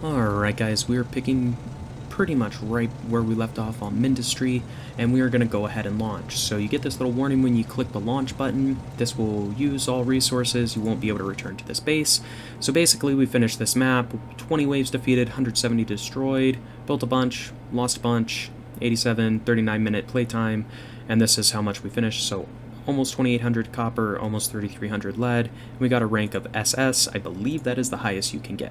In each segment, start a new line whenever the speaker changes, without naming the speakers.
Alright guys, we are picking pretty much right where we left off on Mindustry, and we are going to go ahead and launch. So you get this little warning when you click the launch button. This will use all resources, you won't be able to return to this base. So basically we finished this map, 20 waves defeated, 170 destroyed, built a bunch, lost a bunch, 87, 39-minute playtime, and this is how much we finished. So almost 2,800 copper, almost 3,300 lead, and we got a rank of SS. I believe that is the highest you can get.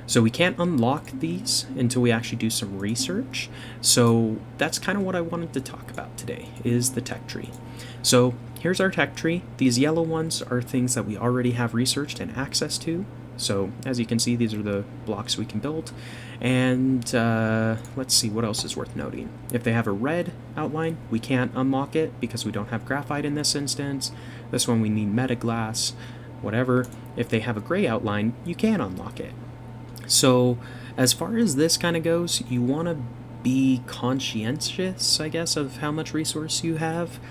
So we can't unlock these until we actually do some research. So that's kind of what I wanted to talk about today, is the tech tree. So here's our tech tree. These yellow ones are things that we already have researched and access to. So as you can see, these are the blocks we can build. And let's see what else is worth noting. If they have a red outline, we can't unlock it because we don't have graphite in this instance. This one we need metaglass, whatever. If they have a gray outline, you can unlock it. So as far as this kind of goes, you want to be conscientious, I guess, of how much resource you have,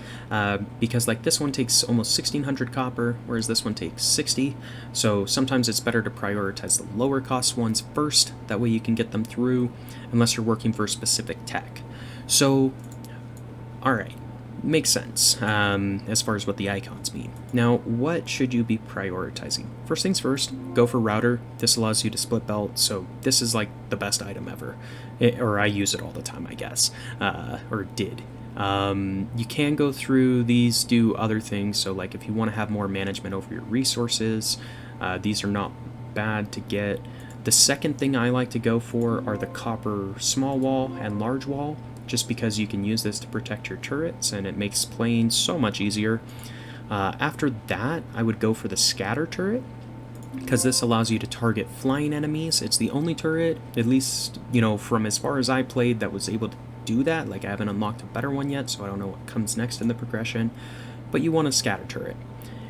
because like this one takes almost 1,600 copper, whereas this one takes 60. So sometimes it's better to prioritize the lower cost ones first. That way you can get them through, unless you're working for a specific tech. So, all right. Makes sense as far as what the icons mean. Now, what should you be prioritizing? First things first, go for router. This allows you to split belt, so this is like the best item ever. Or I use it all the time, I guess, or did. You can go through these, do other things, so like if you want to have more management over your resources, these are not bad to get. The second thing I like to go for are the copper small wall and large wall, just because you can use this to protect your turrets and it makes playing so much easier. After that, I would go for the scatter turret, because this allows you to target flying enemies. It's the only turret, at least, you know, from as far as I played, that was able to do that. Like, I haven't unlocked a better one yet, so I don't know what comes next in the progression, but you want a scatter turret.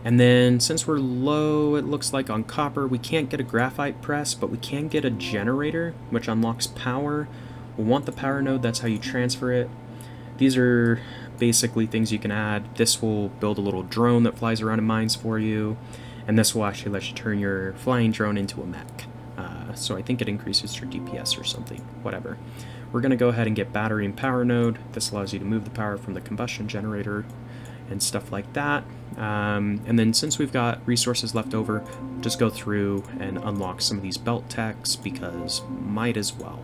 And then, since we're low, it looks like on copper, we can't get a graphite press, but we can get a generator, which unlocks power. We'll want the power node, that's how you transfer it. These are basically things you can add. This will build a little drone that flies around in mines for you, and this will actually let you turn your flying drone into a mech. So I think it increases your DPS or something, whatever. We're going to go ahead and get battery and power node. This allows you to move the power from the combustion generator and stuff like that. And then since we've got resources left over, just go through and unlock some of these belt techs, because might as well.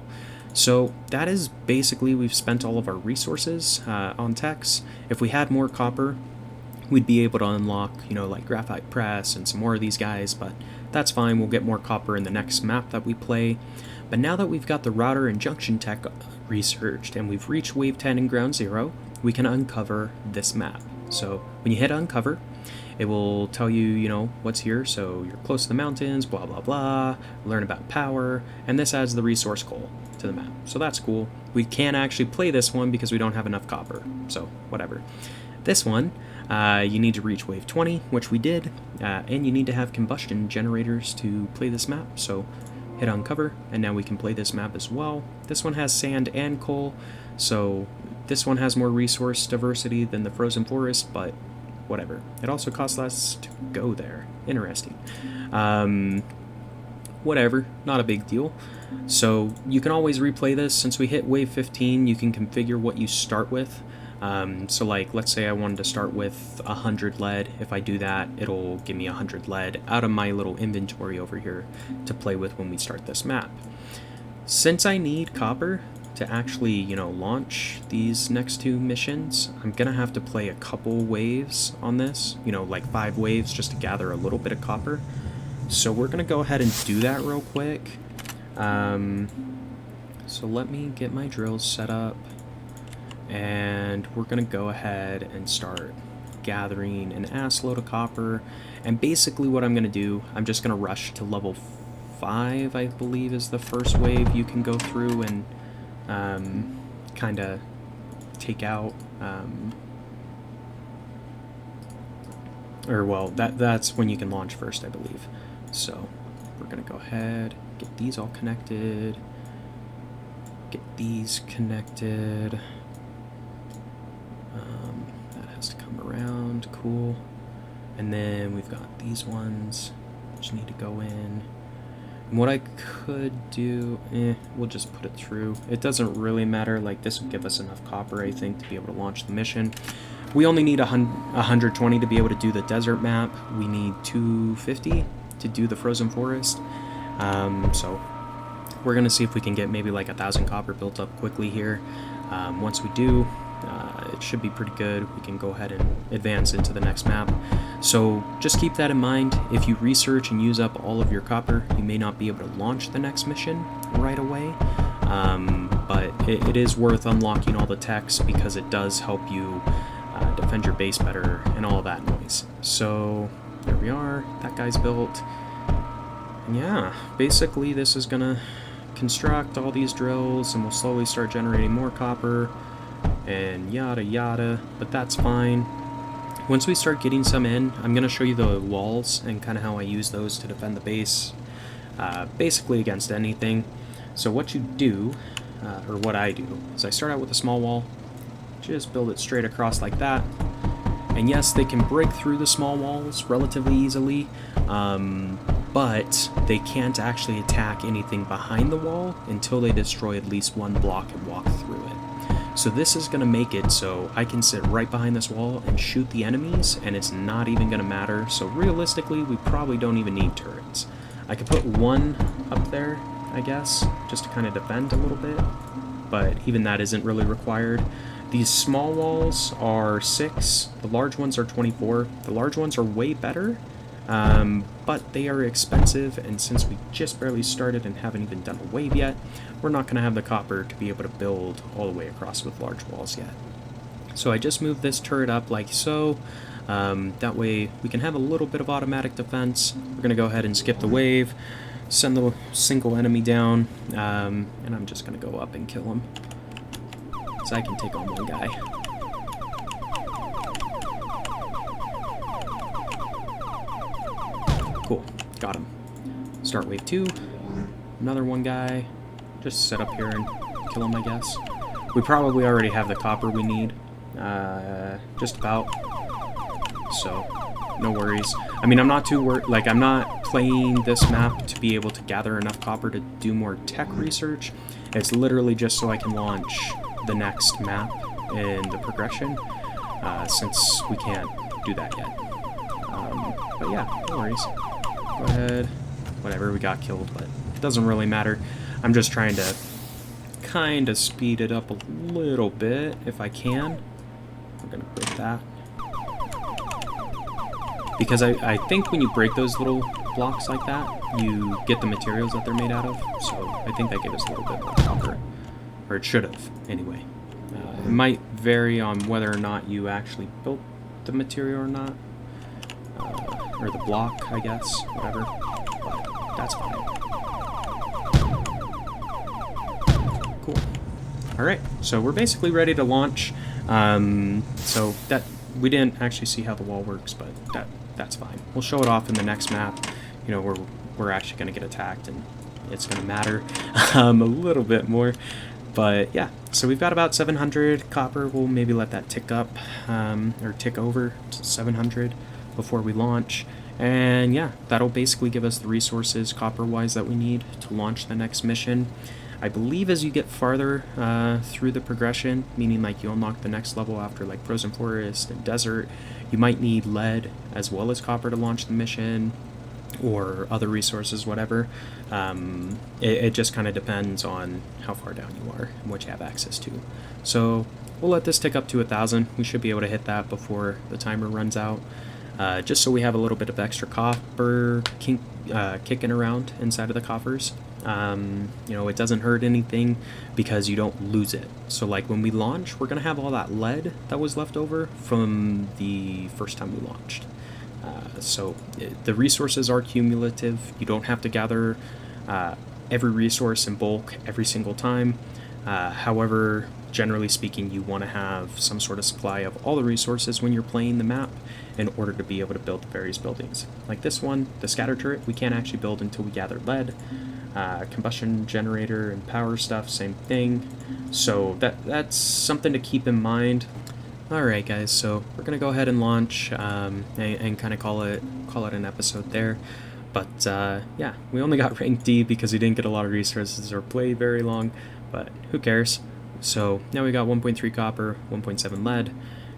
So that is basically, we've spent all of our resources on techs. If we had more copper, we'd be able to unlock, you know, like graphite press and some more of these guys, but that's fine. We'll get more copper in the next map that we play. But now that we've got the router and junction tech researched and we've reached wave 10 and ground 0, we can uncover this map. So when you hit uncover, it will tell you, you know, what's here. So you're close to the mountains, blah, blah, blah, learn about power, and this adds the resource coal to the map. So that's cool. We can't actually play this one because we don't have enough copper, so whatever. This one, you need to reach wave 20, which we did, and you need to have combustion generators to play this map, so hit uncover, and now we can play this map as well. This one has sand and coal, so this one has more resource diversity than the frozen forest, but whatever. It also costs less to go there. Interesting. Whatever, not a big deal. So you can always replay this. Since we hit wave 15, you can configure what you start with. So like, let's say I wanted to start with 100 lead. If I do that, it'll give me 100 lead out of my little inventory over here to play with when we start this map. Since I need copper to actually, you know, launch these next two missions, I'm gonna have to play a couple waves on this, you know, like 5 waves, just to gather a little bit of copper. So we're gonna go ahead and do that real quick. So let me get my drills set up, and we're gonna go ahead and start gathering an ass load of copper. And basically what I'm gonna do, I'm just gonna rush to level 5, I believe is the first wave you can go through and kind of take out, or well, that's when you can launch first, I believe. So we're gonna go ahead, get these all connected, get these connected. That has to come around, cool. And then we've got these ones which need to go in. What I could do, we'll just put it through. It doesn't really matter, like this would give us enough copper, I think, to be able to launch the mission. We only need 120 to be able to do the desert map. We need 250 to do the frozen forest. So we're gonna see if we can get maybe like 1,000 copper built up quickly here. Once we do, it should be pretty good. We can go ahead and advance into the next map. So just keep that in mind. If you research and use up all of your copper, you may not be able to launch the next mission right away. But it is worth unlocking all the techs because it does help you defend your base better and all that noise. So there we are. That guy's built. And yeah, basically this is gonna construct all these drills and we'll slowly start generating more copper and yada yada, but that's fine. Once we start getting some in, I'm going to show you the walls and kind of how I use those to defend the base, basically against anything. So what you do, or what I do, is I start out with a small wall, just build it straight across like that. And yes, they can break through the small walls relatively easily, but they can't actually attack anything behind the wall until they destroy at least one block and walk through it. So this is going to make it so I can sit right behind this wall and shoot the enemies, and it's not even going to matter. So realistically, we probably don't even need turrets. I could put one up there, I guess, just to kind of defend a little bit, but even that isn't really required. These small walls are 6, the large ones are 24. The large ones are way better, but they are expensive, and since we just barely started and haven't even done a wave yet, we're not going to have the copper to be able to build all the way across with large walls yet. So I just moved this turret up like so. That way we can have a little bit of automatic defense. We're going to go ahead and skip the wave, send the single enemy down, and I'm just going to go up and kill him. So I can take on one guy. Cool, got him. Start wave 2, another one guy. Just sit up here and kill him, I guess. We probably already have the copper we need, just about. So, no worries. I mean, I'm not too worried. Like, I'm not playing this map to be able to gather enough copper to do more tech research. It's literally just so I can launch the next map in the progression, since we can't do that yet. But yeah, no worries. Go ahead. Whatever, we got killed, but it doesn't really matter. I'm just trying to kind of speed it up a little bit if I can. We're going to break that. Because I think when you break those little blocks like that, you get the materials that they're made out of. So I think that gave us a little bit more copper. Or it should have, anyway. It might vary on whether or not you actually built the material or not. Or the block, I guess. Whatever. But that's fine. Cool. Alright, so we're basically ready to launch. So that we didn't actually see how the wall works, but that's fine. We'll show it off in the next map, you know, where we're actually going to get attacked, and it's going to matter a little bit more. But yeah, so we've got about 700 copper. We'll maybe let that tick up, or tick over to 700 before we launch. And yeah, that'll basically give us the resources copper-wise that we need to launch the next mission. I believe as you get farther through the progression, meaning like you unlock the next level after like Frozen Forest and Desert, you might need lead as well as copper to launch the mission, or other resources, whatever. It just kind of depends on how far down you are and what you have access to. So we'll let this tick up to 1,000. We should be able to hit that before the timer runs out. Just so we have a little bit of extra copper kicking around inside of the coffers. You know, it doesn't hurt anything because you don't lose it. So like when we launch, we're going to have all that lead that was left over from the first time we launched. So the resources are cumulative. You don't have to gather every resource in bulk every single time. However, generally speaking, you want to have some sort of supply of all the resources when you're playing the map in order to be able to build the various buildings. Like this one, the scatter turret, we can't actually build until we gather lead. Combustion generator and power stuff, same thing. So that's something to keep in mind. Alright guys, so we're going to go ahead and launch and kind of call it an episode there. But yeah, we only got rank D because we didn't get a lot of resources or play very long, but who cares? So now we got 1.3 copper, 1.7 lead,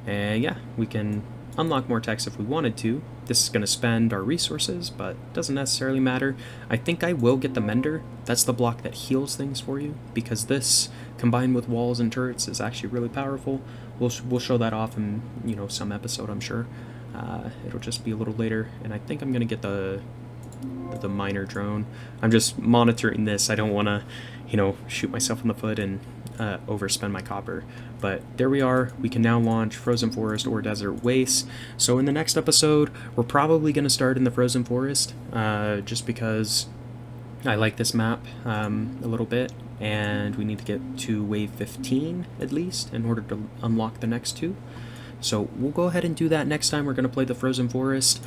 and yeah, we can unlock more techs if we wanted to. This is going to spend our resources, but doesn't necessarily matter. I think I will get the Mender. That's the block that heals things for you, because this, combined with walls and turrets, is actually really powerful. We'll show that off in, you know, some episode, I'm sure. It'll just be a little later, and I think I'm going to get the miner drone. I'm just monitoring this. I don't want to, you know, shoot myself in the foot and overspend my copper. But there we are. We can now launch Frozen Forest or Desert Waste. So in the next episode, we're probably going to start in the Frozen Forest, just because I like this map a little bit, and we need to get to wave 15 at least in order to unlock the next two. So we'll go ahead and do that next time. We're going to play the Frozen Forest.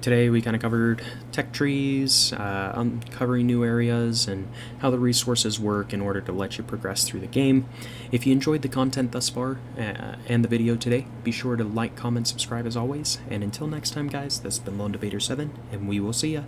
Today we kind of covered tech trees, uncovering new areas, and how the resources work in order to let you progress through the game. If you enjoyed the content thus far, and the video today, be sure to like, comment, subscribe as always, and until next time guys, this has been LD7, and we will see ya.